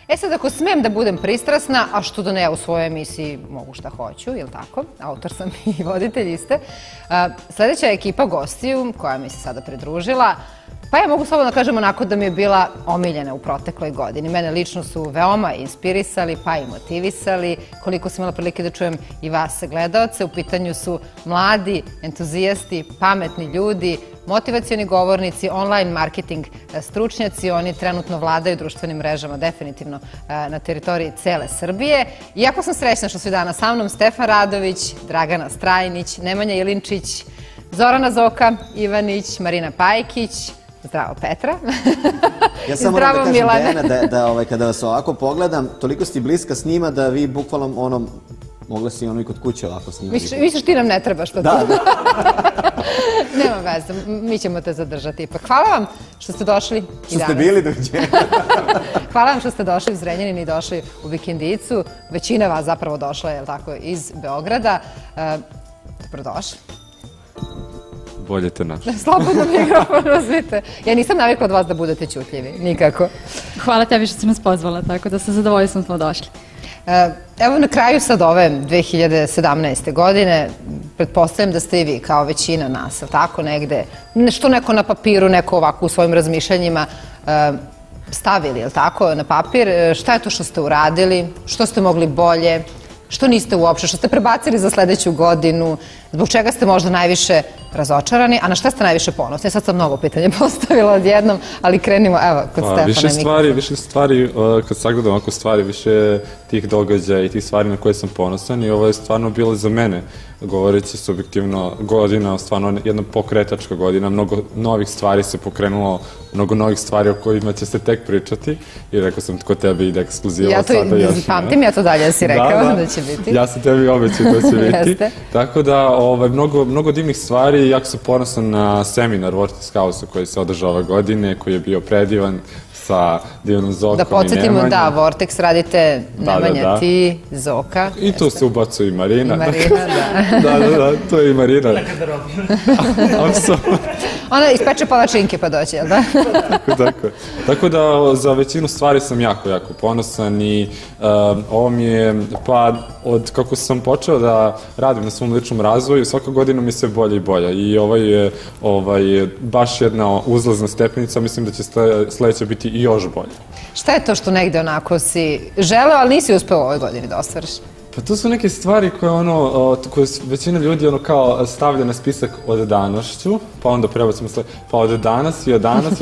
E sad, ako smem da budem pristrasna, a što da ne, u svojoj emisiji mogu šta hoću, je li tako? Autor sam i voditelj iste. Sljedeća ekipa gostiju, koja mi se sada pridružila, pa ja mogu slobodno kažem onako da mi je bila omiljena u protekloj godini. Mene lično su veoma inspirisali, pa i motivisali. Koliko sam imala prilike da čujem i vas gledaoce, u pitanju su mladi, entuzijasti, pametni ljudi, motivacioni govornici, online marketing stručnjaci. Oni trenutno vladaju društvenim mrežama definitivno na teritoriji cele Srbije. Iako sam srećna što su danas sa mnom Stefan Radović, Dragana Strajnić, Nemanja Ilinčić, Zorana Zoka Ivanić, Marina Pajkić. Zdravo Petra. Ja samo moram da kažem Dejana da kada vas ovako pogledam, toliko si bliska s njima da vi bukvalno mogla si ono i kod kuće ovako s njima. Misliš ti nam ne trebaš to? Da. Nema veze, mi ćemo te zadržati ipak. Hvala vam što ste došli i danas. Što ste bili dođe. Hvala vam što ste došli u Zrenjanin i došli u Vikendicu. Većina vas zapravo došla, je li tako, iz Beograda. Dobrodošli. Bolje te našli. Slobodno mikrofon uzmite. Ja nisam navikla od vas da budete ćutljivi, nikako. Hvala tebi što si nas pozvala, tako da sa zadovoljstvom smo došli. Evo na kraju sad ove 2017. godine, pretpostavljam da ste i vi kao većina nas, tako negde, što neko na papiru, neko ovako u svojim razmišljanjima stavili, je li tako, na papir. Šta je to što ste uradili, što ste mogli bolje, što niste uopšte, što ste prebacili za sledeću godinu, zbog čega ste možda najviše razočarani, a na šta ste najviše ponosni? Sad sam mnogo pitanja postavila odjednom, ali krenimo, evo, kod Stefana. Više stvari, kad sagledam ovako stvari, više tih događaja i tih stvari na koje sam ponosan i ovo je stvarno bilo za mene, govoreći subjektivno, godina, stvarno jedna pokretačka godina, mnogo novih stvari se pokrenulo, mnogo novih stvari o kojima će se tek pričati i rekao sam kod tebe ide ekskluziva. Ja to pamtim, ja to dalje si rekao da će biti. Ja sam tebi obećao da će biti. Tako da, mnogo divnih stvari i jako sam ponosan na seminar Vortex House-a koji se održao ove godine, koji je bio predivan sa divnom Zokom i Nemanjom. Da podsjetimo, da, Vortex radite Nemanja, ti, Zoka. I tu se ubacuje i Marina. I Marina, da. Da, to je i Marina. Nekada robim. Ona ispeče palačinke pa doće, jel da? Tako da za većinu stvari sam jako ponosan i ovo mi je, pa od kako sam počeo da radim na svom ličnom razvoju, svaka godina mi se bolje i bolje i ovo je baš jedna uzlazna stepenica, mislim da će sledeća biti i još bolje. Šta je to što negde onako si želeo, ali nisi uspeo u ovoj godini da ostvariš? Pa to su neke stvari koje većina ljudi kao stavlja na spisak od danošću, pa onda prebacimo pa od danas i od danas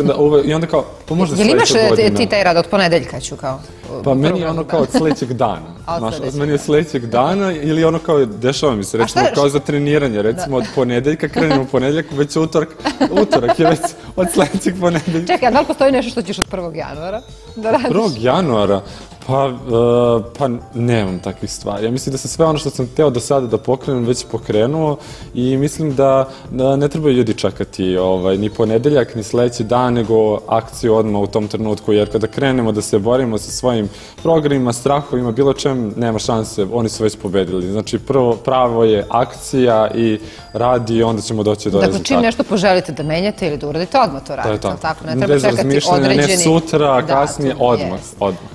i onda kao, pa možda sledeća godina. Jel imaš ti taj rad od ponedeljka ću kao? Pa meni je ono kao od sledećeg dana. Meni je od sledećeg dana ili ono kao dešava mi se, recimo kao za treniranje, recimo od ponedeljka, krenemo u ponedeljak, već utorak je već od sledećeg ponedeljka. Čekaj, a da li postoji nešto što ćeš od 1. januara da radiš? 1. januara? Pa nemam takvih stvari. Ja mislim da sam sve ono što sam hteo do sada da pokrenem već pokrenuo i mislim da ne trebaju ljudi čekati ni ponedeljak, ni sledeći dan, nego akciju odmah u tom trenutku, jer kada krenemo da se borimo sa svojim programima, strahovima, bilo čem, nema šanse, oni su već pobedili. Znači, pravo je akcija i rad i onda ćemo doći do rezultata. Dakle, čim nešto poželite da menjate ili da uradite, odmah to radite, ali tako? Ne treba bez čekati razmišljanja, određeni... ne sutra, kasnije, odmah.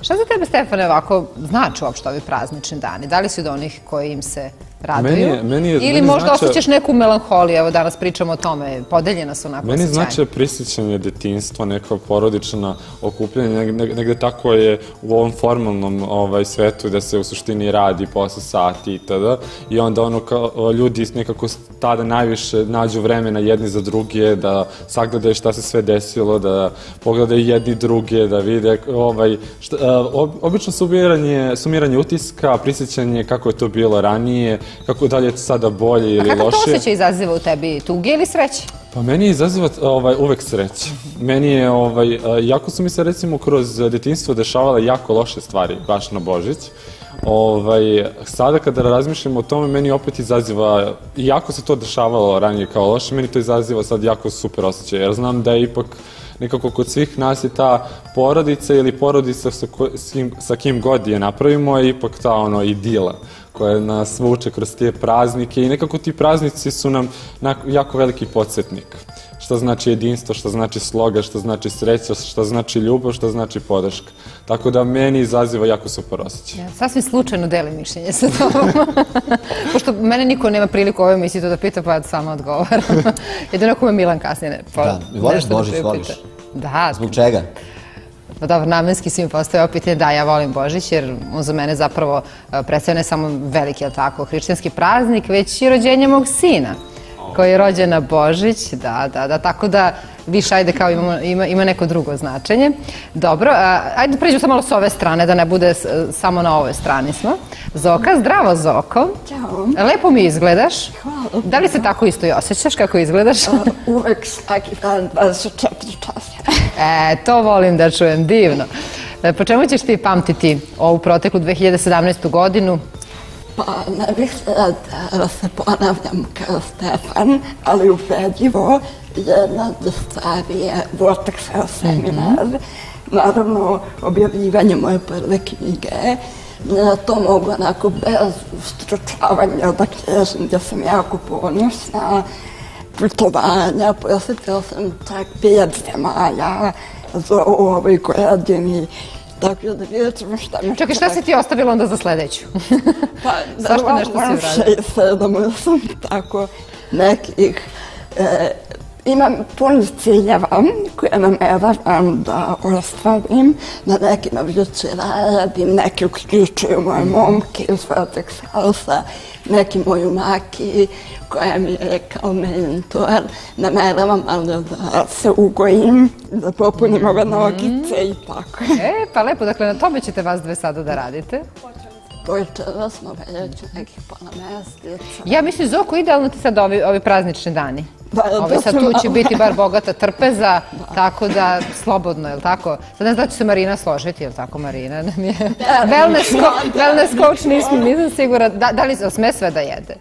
Šta za tebe, Stefane, ovako znači uopšte ovi praznični dani? Da li si od onih koji im se raduju? Ili možda osjećaš neku melanholiju? Evo danas pričamo o tome, podeljena su onako osjećanja. Meni znači prisjećanje detinjstva, neka porodična okupljanja, negde tako je u ovom formalnom svetu da se u suštini radi posle sati i tada. I onda ljudi nekako tada najviše nađu vremena jedni za druge, da sagledaju šta se sve desilo, da pogledaju jedni druge, da vide obično sumiranje utiska, prisjećanje kako je to bilo ranije, kako dalje je sada bolje ili lošije. A kako to osjećaj izaziva u tebi? Tuge ili sreće? Pa meni izaziva uvek sreće. Meni je, jako su mi se recimo kroz detinjstvo dešavale jako loše stvari, baš na Božić. Sada kada razmišljam o tome, meni opet izaziva, iako se to dešavalo ranije kao loše, meni to izaziva sad jako super osjećaj, jer znam da je ipak nekako kod svih nas je ta porodica ili porodica sa kim god je napravimo je ipak ta idila koja nas vuče kroz te praznike i nekako ti praznici su nam jako veliki podsjetnik. šta znači jedinstvo, šta znači sloga, šta znači sreća, šta znači ljubav, šta znači podrška. Tako da meni izaziva jako super osjećaj. Ja sasvim slučajno delim mišljenje sa tobom. Pošto mene niko nema priliku u ovoj emisiji to da pita, pa ja sama odgovaram. Jedino ako me Milan kasnije ne... Da, voliš Božić, voliš? Da. Zbog čega? Pa dobro, namenski si mi postavio pitanje, da, ja volim Božić, jer on za mene zapravo predstavlja ne samo veliki, jel tako, hrišćanski praznik, već i rođenje mog sina, koji je rođen na Božić, da, tako da više, ajde, kao ima neko drugo značenje. Dobro, ajde pređu samo s ove strane, da ne bude samo na ovoj strani smo. Zoka, zdravo Zoko. Ćao. Lepo mi izgledaš. Hvala. Da li se tako isto i osjećaš kako izgledaš? Uvek svaki dan 24 časa. To volim da čujem, divno. Po čemu ćeš ti pamtiti ovu proteklu 2017. godinu? Pa ne bih da se ponavljam kao Stefan, ali ubedljivo jedna od stvari je Vortex seminar. Naravno, objavljivanje moje prve knjige. Na to mogu onako bez ustručavanja da kažem da sam jako ponosna. Putovanja, posjetila sam čak 5 zemalja za ovoj godini. Tako da vidjet ćemo šta mi... Čekaj, šta si ti ostavila onda za sledeću? Pa, Svašta nešto si uradila. 6-7, sam tako nekih... Imam puno ciljeva koje nameravam da ostvarim. Na nekima već radim, neki uključuju moje momke iz Vortex House-a, neki moju maki koja mi je kao mentor. Nameravam ali da se ugojim, da popunim ove nogice i tako. Pa lepo, dakle, na tome ćete vas dve sada da radite. Počela smo već nekih pola mjeseca. Ja mislim, Zoko, idealno ti sad ovi praznični dani. Sad tu će biti bar bogata trpeza, tako da slobodno, je li tako? Sad ne znam da će se Marina složiti, je li tako, Marina? Nam je wellness coach, nisam sigura. Da li sme sve da jede?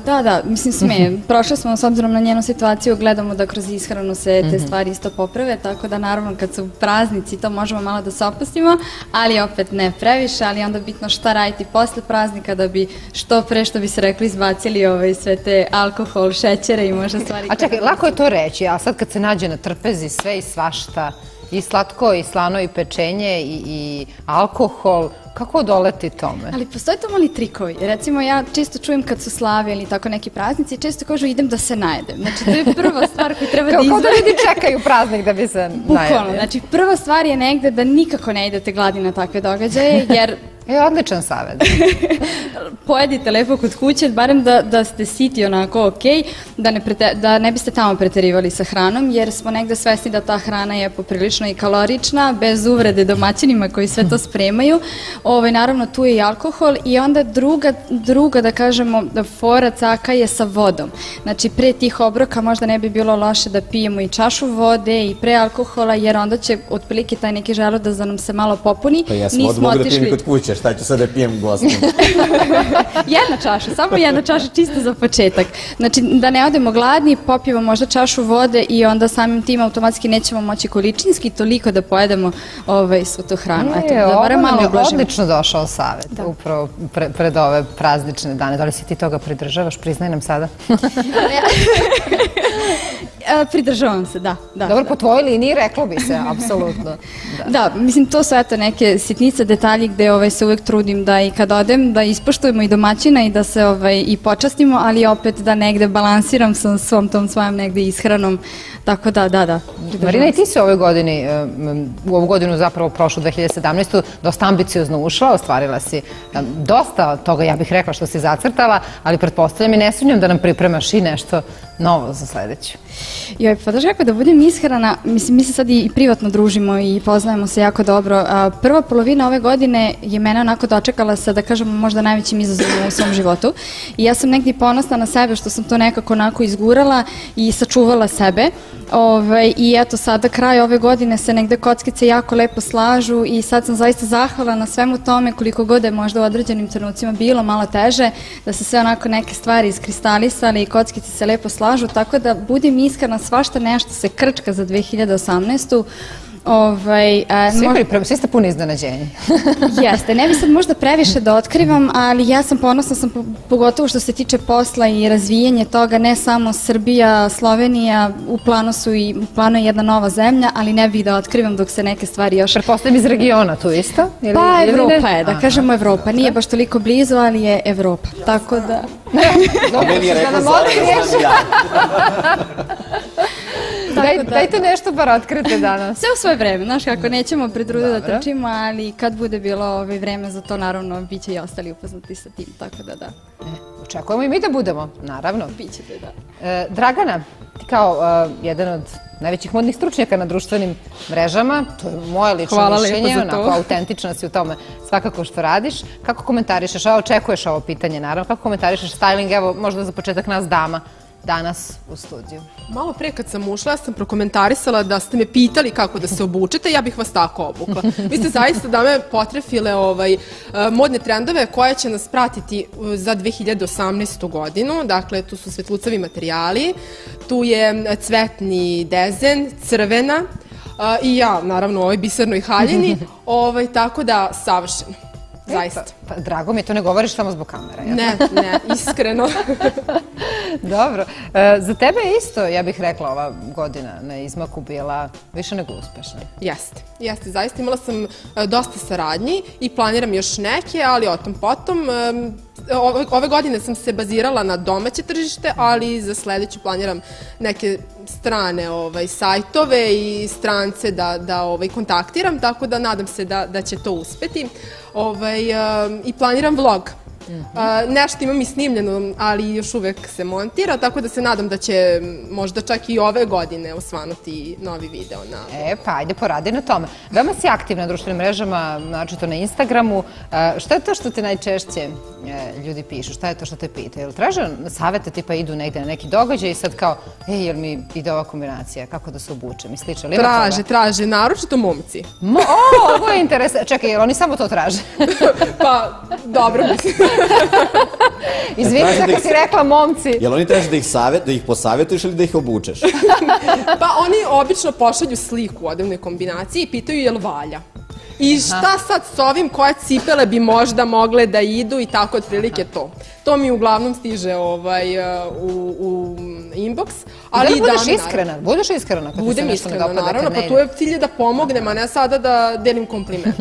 Da, mislim sme. Prošle smo, s obzirom na njenu situaciju, gledamo da kroz ishranu se te stvari isto poprave, tako da naravno kad su praznici to možemo malo da se opustimo, ali opet ne previše, ali onda bitno šta raditi posle praznika da bi što pre, što bi se rekli, izbacili sve te alkohol, šećere i možda stvari... A čekaj, lako je to reći, a sad kad se nađe na trpezi sve i svašta, i slatko, i slano, i pečenje, i alkohol, kako odoleti tome? Ali postoje to mali trikovi. Recimo, ja često čujem kad su slave ili tako neki praznici, često kažu idem da se najedem. Znači, to je prva stvar koju treba da izvede. Kao da ljudi čekaju praznik da bi se najedem. Bukvalno. Znači, prva stvar je negde da nikako ne idete gladni na takve događaje, jer... Odličan savjet. Pojedite lepo kod kuće, barem da ste siti onako okej, da ne biste tamo preterivali sa hranom, jer smo negde svesni da ta hrana je poprilično i kalorična, bez uvrede domaćinima koji sve to spremaju. Naravno, tu je i alkohol i onda druga, da kažemo, fora caka je sa vodom. Znači, pre tih obroka možda ne bi bilo loše da pijemo i čašu vode i pre alkohola, jer onda će otprilike taj neki želudac da nam se malo popuni. Pa ja sam mogu da pijem kod kuće, šta ću sad da pijem gostom? Jedna čaša, samo jedna čaša čisto za početak. Znači, da ne odemo gladni, popijemo možda čašu vode i onda samim tim automatski nećemo moći količinski toliko da pojedemo svu tu hranu. Ovo nam je odlično došao savjet, upravo pred ove praznične dane. Da li se ti toga pridržavaš? Priznaj nam sada. Pridržavam se, da. Dobro, po tvojoj liniji reklo bi se, apsolutno. Da, mislim, to su eto neke sitnice, detalji gde se uvek trudim da i kad odem, da ispoštujemo i domaćina i da se i počastimo, ali opet da negde balansiram sa svom tom svojom negde ishranom, tako da. Marina, i ti si u ovu godinu, zapravo prošlu 2017. dosta ambiciozno ušla, ostvarila si dosta toga, ja bih rekla, što si zacrtala, ali pretpostavljam i ne sumnjam da nam pripremaš i nešto novo za sledeću. Joj, pa da da budem ishrana, mislim, mi se sad i privatno družimo i poznajemo se jako dobro. Prva polovina ove godine je mene onako dočekala sa, da kažemo, možda najvećim izazovom u svom životu. I ja sam negdje ponosna na sebe što sam to nekako onako izgurala i sačuvala sebe. I eto, sada kraj ove godine se negde kockice jako lepo slažu i sad sam zaista zahvala na svemu tome, koliko god je možda u određenim trenucima bilo malo teže, da se sve onako neke stvari iskristalisali i kockice se lepo slažu, tako da budem iskrena, svašta nešto se krčka za 2018. Svi ste puni iznenađenja. Jeste, ne bi sad možda previše da otkrivam, ali ja sam ponosna, pogotovo što se tiče posla i razvijanje toga, ne samo Srbija, Slovenija, u planu je jedna nova zemlja, ali ne bih da otkrivam dok se neke stvari još... Pretpostavljam iz regiona tu isto? Pa Evropa je, da kažemo Evropa. Nije baš toliko blizu, ali je Evropa. Tako da... A meni je rekao Zora da znam ja. Dajte nešto bar otkrite danas. Sve u svoje vreme, znaš kako, nećemo predruda da trčimo, ali kad bude bilo vreme za to, naravno, bit će i ostali upoznati sa tim, tako da da. Očekujemo i mi da budemo, naravno. Bićete, da. Dragana, ti kao jedan od najvećih modnih stručnjaka na društvenim mrežama, to je moje lično mišljenje, onako autentična si u tome svakako što radiš. Kako komentarišeš, očekuješ ovo pitanje, naravno, kako komentarišeš styling, evo možda za početak nas dama, danas u studiju? Malo pre kad sam ušla, ja sam prokomentarisala da ste me pitali kako da se obučete, ja bih vas tako obukla. Vi ste zaista da me potrefile modne trendove koje će nas pratiti za 2018. godinu. Dakle, tu su svetlucavi materijali, tu je cvetni dezen, crvena i ja, naravno, u ovoj bisernoj haljini, tako da savršeno. Zaista. Drago mi je, to ne govoriš samo zbog kamera. Ne, iskreno. Dobro. Za tebe je isto, ja bih rekla, ova godina na izmaku bila više nego uspešna. Jeste, zaista imala sam dosta saradnji i planiram još neke, ali o tom potom. Ove godine sam se bazirala na domaće tržište, ali za sledeću planiram neke strane sajtove i strance da kontaktiram, tako da nadam se da će to uspeti. I planiram vlog. Nešto imam i snimljeno, ali još uvek se montira, tako da se nadam da će možda čak i ove godine osvanuti novi video. Pa ajde, poradi na tome. Veoma si aktivna na društvenim mrežama, naročito na Instagramu. Šta je to što te najčešće ljudi pišu? Šta je to što te pitaju? Jel traže savete, tipa idu negde na neki događaj i sad kao, jel mi ide ova kombinacija, kako da se obučem i slično? Traže, naročito momci. Ovo je interesantno. Čekaj, jel oni samo to traže? Pa, dobro mislim. Izvini sad kad si rekla momci. Jel oni traže da ih posavjetuješ ili da ih obučeš? Pa oni obično pošalju sliku u odevnoj kombinaciji i pitaju jel valja. I šta sad s ovim, koje cipele bi možda mogle da idu i tako otprilike to. To mi uglavnom stiže u inbox. Da li budeš iskrena? Budeš iskrena? Budem iskrena, naravno, pa tu je cilj da pomognem, a ne sada da delim kompliment.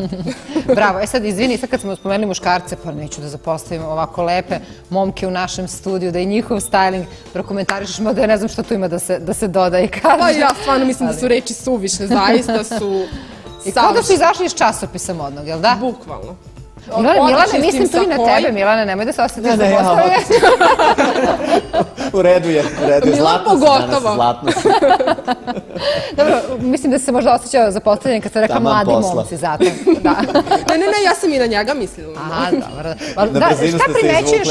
Bravo, sad izvini, sad kad smo spomenuli muškarce, pa neću da zapostavim ovako lepe momke u našem studiju, da i njihov styling prokomentarišeš, mada ja ne znam što tu ima da se doda i kaže. Pa ja stvarno mislim da su reči suvišne, zaista su... I kao da su izašli iz časopisa modnog, jel da? Bukvalno. Milane, mislim tu i na tebe, Milane, nemoj da se osjetiš da postavljaš. U redu je, zlatno si danas, zlatno si. Dobro, mislim da se možda osjećao za postavljanje kad sam rekla mladi momci, zato. Ne, ja sam i na njega mislila. Aha, dobro.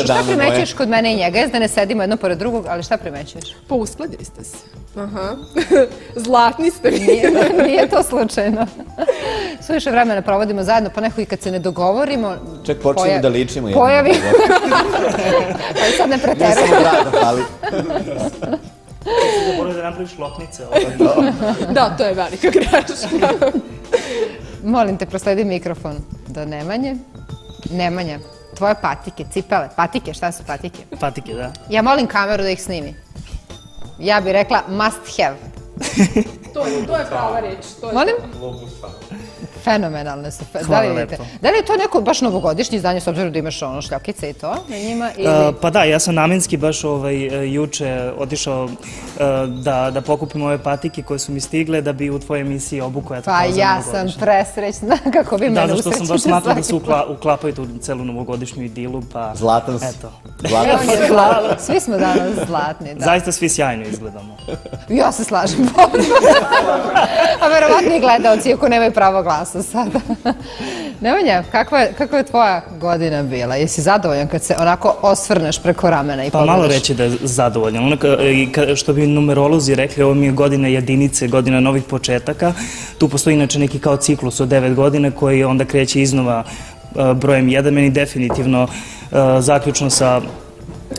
Šta primećuješ kod mene i njega? Da ne sedimo jedno pored drugog, ali šta primećuješ? Pa uskladili ste se. Aha. Zlatni ste mi. Nije to slučajno. Suviše vremena provodimo zajedno, pa neko i kad se ne dogovorimo... Ček, počnemo da ličimo jedno. Pojavi. Ali sad ne preterujem. Ne samo grada, ali... Da moraš da napraviš lopnice. Da, to je velika greška. Molim te, prosledi mikrofon do Nemanje. Nemanja, tvoje patike, cipele. Patike, šta su patike? Patike, da. Ja molim kameru da ih snimi. Ja bih rekla must have. To je prava reč. Molim? Fenomenalne su. Hvala lepo. Da li je to neko baš novogodišnje izdanje, s obzirom da imaš šljakice i to na njima? Pa da, ja sam namenski baš juče otišao da pokupim ove patike koje su mi stigle da bi u tvojoj emisiji obukao. Pa ja sam presrećna kako bi mene usrećili. Da, zašto sam baš smatrao da se uklapaju tu celu novogodišnju idilu, pa... Zlatan si. Eto. Svi smo danas zlatni, da. Zaista svi sjajno izgledamo. Ja se slažem. A verovatno i gledalci, ako nemaju pravo glasa sada. Nemanja, kakva je tvoja godina bila? Jesi zadovoljan kad se onako osvrneš preko ramena i pogledaš? Pa malo reći da je zadovoljan. Što bi numerolozi rekli, ovo mi je godina jedinice, godina novih početaka. Tu postoji inače neki kao ciklus od 9 godina koji onda kreće iznova brojem 1. Meni definitivno zaključno sa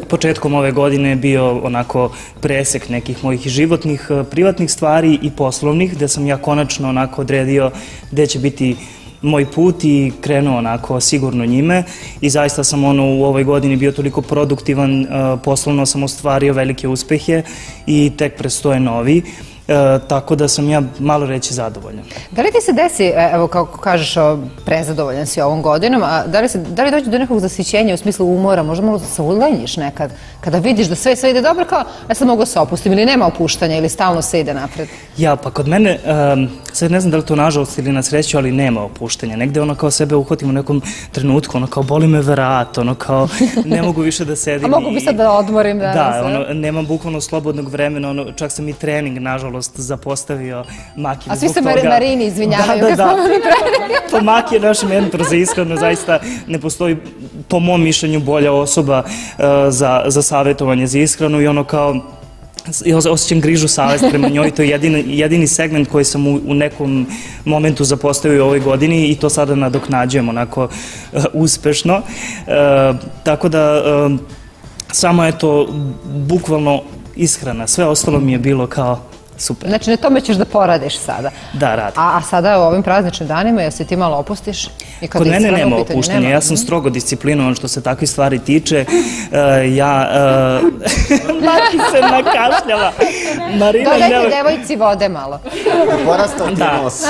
početkom ove godine je bio onako presek nekih mojih životnih, privatnih stvari i poslovnih, gde sam ja konačno onako odredio gde će biti moj put i krenuo onako sigurno njime i zaista sam u ovoj godini bio toliko produktivan, poslovno sam ostvario velike uspehe i tek predstoje novi. Tako da sam ja malo reći zadovoljan. Da li ti se desi, evo kako kažeš, prezadovoljan si ovom godinom, a da li dođe do nekog zasićenja u smislu umora, možda malo se ulenjiš nekad, kada vidiš da sve ide dobro, kao ja sad mogu se opustim ili nema opuštanja ili stalno se ide napred? Ja, pa kod mene, sad ne znam da li to nažalost ili na sreću, ali nema opuštanja. Negde ono kao sebe uhvatim u nekom trenutku, ono kao boli me vrat, ono kao ne mogu više da sedim. A mogu bi sad da odmorim danas? Da, nemam bukvalno slobodnog vremena, čak sam i trening, nažalost, zapostavio Maki. A svi se Marini izvinjavaju kad smo mi trening. Pa Maki je naš mentor za ishranu, zaista ne postoji, po mom mišljenju, bolja osoba za savjetovanje za ishranu i ono kao osjećam grižu savest prema njoj, to je jedini segment koji sam u nekom momentu zapostavio u ovoj godini i to sada nadoknađujem onako uspešno. Tako da samo je to bukvalno ishrana, sve ostalo mi je bilo kao super. Znači, na tome ćeš da poradiš sada. Da, radim. A sada u ovim prazničnim danima, jel se ti malo opustiš? Kod mene nema opuštanja, ja sam strogo disciplinovan što se takvih stvari tiče. Maki se nakašljala. Dodajte devojci vode malo. Da porastao ti nos.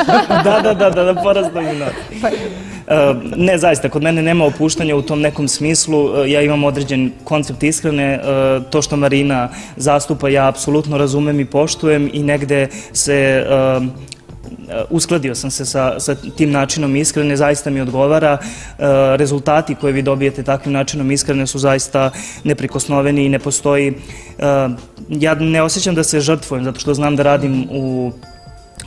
Da porastao mi nos. Ne, zaista, kod mene nema opuštanja u tom nekom smislu. Ja imam određen koncept ishrane. To što Marina zastupa, ja apsolutno razumem i poštujem i negde se uskladio sam se sa tim načinom ishrane, zaista mi odgovara. Rezultati koje vi dobijete takvim načinom ishrane su zaista neprikosnoveni i ne postoji. Ja ne osjećam da se žrtvujem, zato što znam da radim u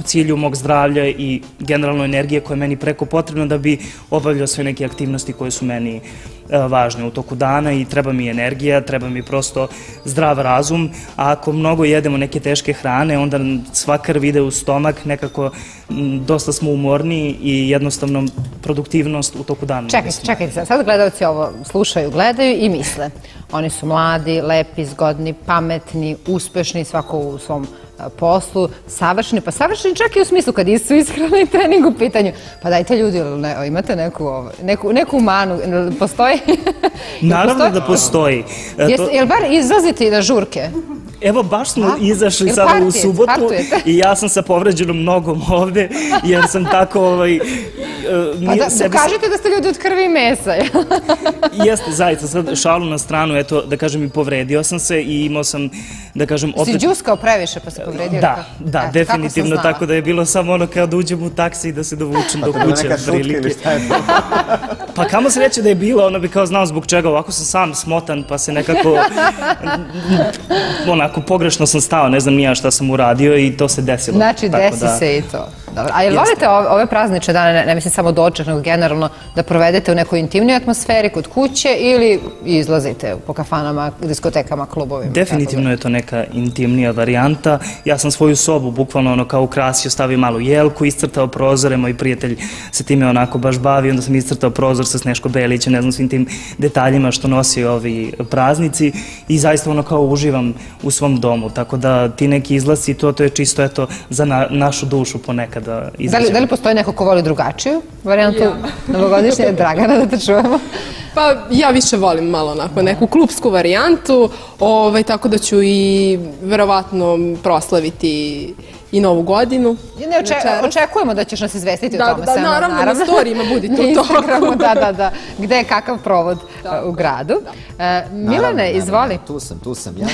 cilju mog zdravlja i generalno energije koja je meni preko potrebna da bi obavljao sve neke aktivnosti koje su meni važne u toku dana i treba mi energija, treba mi prosto zdrav razum, a ako mnogo jedemo neke teške hrane, onda sva krv ide u stomak, nekako dosta smo umorni i jednostavno produktivnost u toku dana. Čekajte, sad gledalci ovo slušaju, gledaju i misle. Oni su mladi, lepi, zgodni, pametni, uspešni, svako u svom poslu, savršeni, pa savršeni čak i u smislu kad su ishrana i trening u pitanju. Pa dajte ljudi, imate neku manu, postoji? Naravno da postoji. Jel bar izlazite na žurke? Evo, baš smo izašli sada u subotu i ja sam sa povređenom nogom ovde, jer sam tako... Pa dokažite da ste ljudi od krvi i mesa. Jeste, zaista, sad šalu na stranu, eto, da kažem, i povredio sam se i imao sam, da kažem, opet... Si džuskao previše pa se povredio? Da, definitivno, tako da je bilo samo ono kao da uđem u taksi i da se dovučem do kuće. Pa to je neka šutka ili šta je to? Pa kamo sreće da je bilo, ono bi kao znao zbog čega, ovako sam sam smotan pa se nekako, onako pogrešno sam stao, ne znam nija šta sam uradio i to se desilo. Znači, desi se i to. Dobro. A jel volite ove praznične dane, ne mislim samo doček, nego generalno da provedete u nekoj intimnoj atmosferi kod kuće ili izlazite po kafanama, diskotekama, klubovima? Definitivno je to neka intimnija varijanta. Ja sam svoju sobu bukvalno ono kao ukrasio, stavio malu jelku, iscrtao prozore, moj prijatelj se time onako baš bavi, onda sam iscrtao prozor sa Sneško Belićem, ne znam, svim tim detaljima što nosi ovi praznici i zaista ono kao uživam u svom domu, tako da ti neki izlasci, to je čisto eto za našu dušu ponekad. Da li postoji neko ko voli drugačiju varijantu novogodišnje? Dragana, da te čujemo. Pa ja više volim malo onako neku klupsku varijantu, tako da ću i verovatno proslaviti i Novu godinu. Očekujemo da ćeš nas izvestiti o tome. Da, naravno, na storijima budite u toku. Da, gde je kakav provod u gradu. Milane, izvoli. Tu sam ja.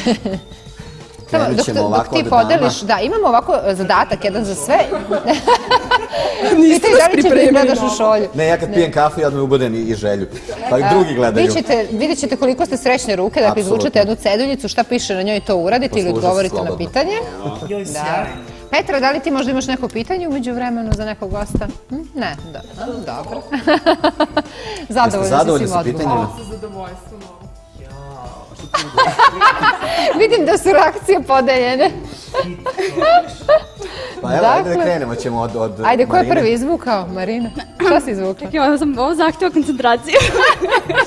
Dok ti podeliš, da, imamo ovako zadatak, jedan za sve. Niste nas pripremili. Gledaš u šolju. Ne, ja kad pijem kafu, ja odmah ubudem i želju. Pa i drugi gledaju. Vidjet ćete koliko ste srećne ruke, dakle izvučete jednu ceduljicu, šta piše na njoj to uradite ili odgovorite na pitanje. Petra, da li ti možda imaš neko pitanje umeđu vremenu za nekog gosta? Ne, dobro. Zadovoljni si svim odgovorom. Vidim da su reakcije podeljene. Pa evo, ajde da krenemo, ćemo od Marine. Ajde, ko je prvi izvukao? Marina? Šta si izvukla? Ovo zahteva koncentraciju.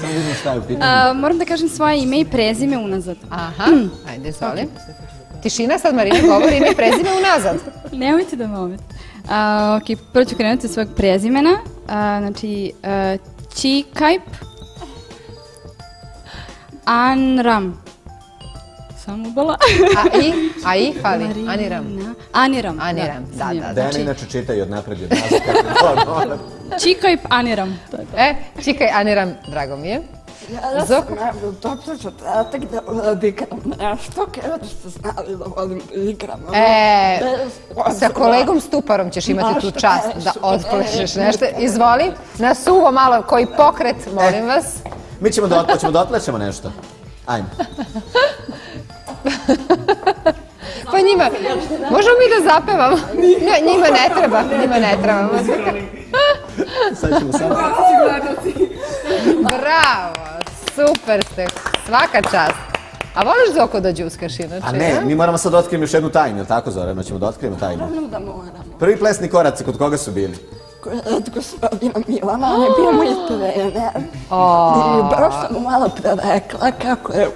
Samo vidim šta je u pitanju. Moram da kažem svoje ime i prezime unazad. Aha, ajde, izvoli. Tišina, sad Marina govori ime i prezime unazad. Nemojte da me omete. Ok, prvo ću krenuti od svojeg prezimena. Znači, Čikajp Anram. Sam ubala. A i fali? Aniram. Aniram. Aniram, da. Dejana inače čita i od napred i od nazad. Čikajp Aniram. Čikaj, Aniram, drago mi je. Ja sam imao dobro četatak da odigram nešto, kada ste znali da volim da igram. Sa kolegom Stuparom ćeš imati tu čast da otplešeš nešto. Izvoli, na suvo malo koji pokret, molim vas. Mi ćemo da otplešemo nešto. Ajmo. Pa njima, možemo mi da zapevamo? Njima ne treba. Sad ćemo samo. Bravo, super ste, svaka čast. A voliš Zoko da džuskaš inače? A ne, mi moramo sad da otkrijemo još jednu tajnu, ili tako Zorano? Ćemo da otkrijemo tajnu. Naravno da moramo. Prvi plesni koraci, kod koga su bili? Kod gospodina Milana, on je bio moj trener. I baš sam mu malo pre rekla kako je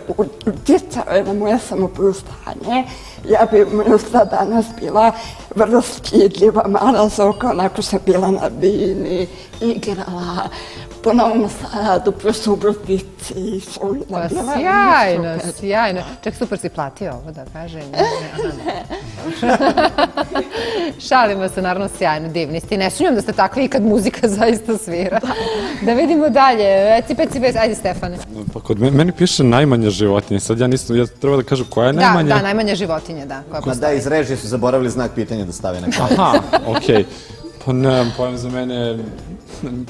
uticao na moje samopouzdanje. Ja bi možda danas bila vrlo stidljiva, mala Zoko, onako sam bila na bini, igrala po Novom Sadu, po Subotici i Solina. Sjajno. Ček, super si platio ovo da kažem. Šalimo se, naravno, sjajno, divni ste. Ne sumnjam da ste takvi i kad muzika zaista svira. Da vidimo dalje. Peci, ajde Stefane. Pa kod meni piše najmanja životinja. Sad ja treba da kažem koja je najmanja. Da, najmanja životinja, da. Pa da, iz režije su zaboravili znak pitanja da stave na kraju. Aha, okej. Pa nemam pojem za mene,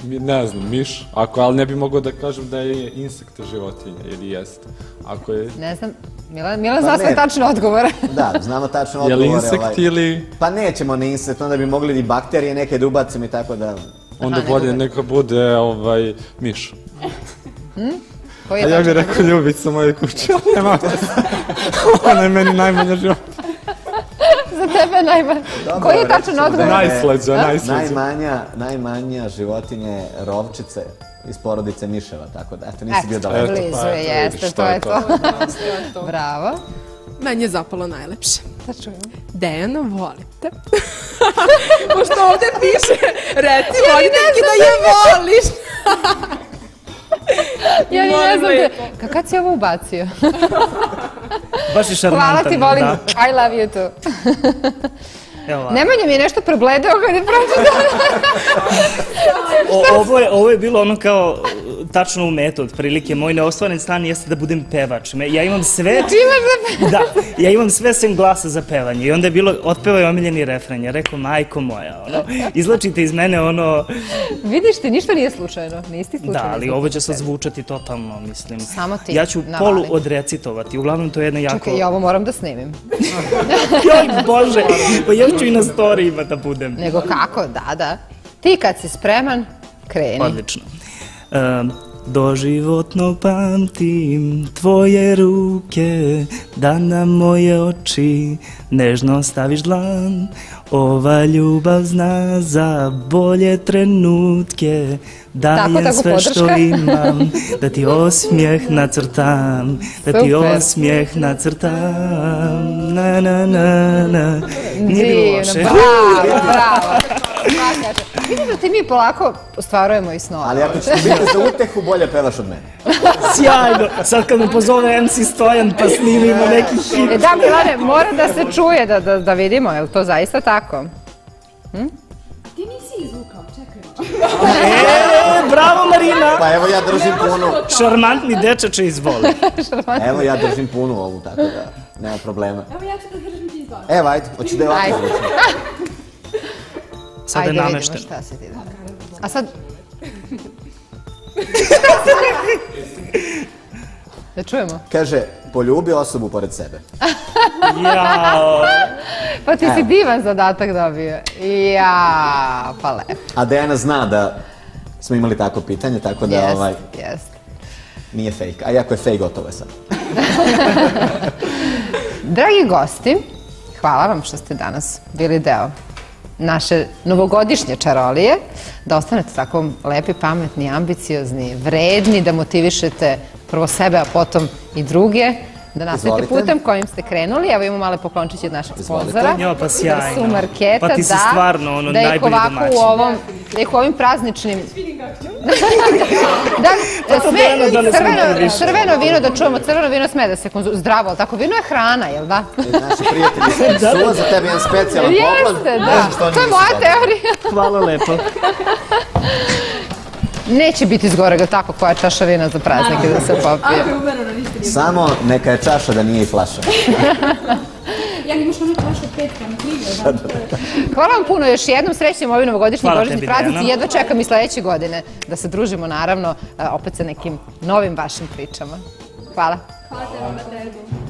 ne znam, miš, ali ne bi mogao da kažem da je insekta životinja, ili jeste. Ako je... Ne znam, Milan zna sve tačne odgovore. Da, znamo tačne odgovore. Je li insekt ili... Pa nećemo ni insekt, onda bi mogli i bakterije neke da ubacimo i tako da... Onda bolje neka bude miš. A ja bih rekao ljubica moje kuće, ali nema veze. Ona je meni najmanja životinja. Za tebe najmanja. Koji je tačan odgovor? Najslađa. Najmanja životinja je rovčice iz porodice miševa, tako da, eto, nisi bio daleko. Blizu je, jeste, to je to. Bravo. Meni je zapalo najlepše. Da čujemo. Dejana, volite. Pošto ovde piše, reci voditeljki da je voliš. Ja ne znam te. Kad si ovo ubacio? Baš je šarmantan. Hvala ti, volim. I love you too. Nemanja mi je nešto prebledeo kad je pročitala. Ovo je bilo ono kao tačno u metu, otprilike. Moj neostvaren san jeste da budem pevač. Ja imam sve... Da, ja imam sve sem glasa za pevanje. I onda je bilo, otpevaj omiljeni refren. Ja rekao, majko moja, izlačite iz mene ono... Vidiš ti, ništa nije slučajno. Nisi slučajno. Da, ali ovo će sad zvučati totalno, mislim. Samo ti ja ću polu odrecitovati. Uglavnom, to je jedna jako... Čekaj, ja ovo moram da snimim. Joj, Bože, pa ja ću i na storijima da budem. Nego kako, da. Ti kad si spreman, kreni. Odlično. Doživotno pamtim tvoje ruke, da na moje oči nežno staviš dlan. Ova ljubav zna za bolje trenutke, dajem sve što imam, da ti osmijeh nacrtam, da ti osmijeh nacrtam. Na, na, na, na. Nije bilo loše. Bravo. Vidim da ti mi polako ostvarujemo i snova. Ali ako ćete biti za utehu, bolje pevaš od mene. Sjajno. Sad kad me pozove MC Stojan pa snimimo neki hit. Da, Milane, mora da se čuje da vidimo. Je li to zaista tako? Ti nisi izvukao, čekaj. Bravo Marina. Pa evo ja držim punu. Šarmantni dečače izvoli. Evo ja držim punu ovu, tako da nema problema. Evo ja ću da držim ti izvoli. Evo, ajde, hoću da je ovako zvuči. Sad je namešteno. Ajde vidimo šta si ti da. A sad... Da čujemo. Kaže, poljubi osobu pored sebe. Jao. Pa ti si divan zadatak dobio. Ja, pa lepo. A Dejana zna da smo imali tako pitanje, tako da Jest. nije fake. A iako je fake, gotovo je sad. Dragi gosti, hvala vam što ste danas bili deo naše novogodišnje čarolije, da ostanete tako lepi, pametni, ambiciozni, vredni, da motivišete prvo sebe, a potom i druge, da nastavite putem kojim ste krenuli. Evo imamo male poklončiće od našeg sponzora. Jo, pa sjajno. Su marketa, pa ti si stvarno ono najbolji domaćin. Da ih u ovim prazničnim... Crveno vino, da čujemo, crveno vino sme da se konzumira. Zdravo, ali tako? Vino je hrana, jel da? Naši prijatelji, suva za tebi jedan specijalan poklon. Jeste, da. To je moja teorija. Hvala lepo. Neće biti zgorega tako koja čaša vina za praznike da se popije. Samo neka je čaša da nije i flaša. Ja imaš ono čaša 5 prema 3. Hvala vam puno još jednom, srećnim ovi novogodišnji božićni praznici. Jedva čekam i sledeće godine da se družimo naravno opet sa nekim novim vašim pričama. Hvala. Hvala tebi.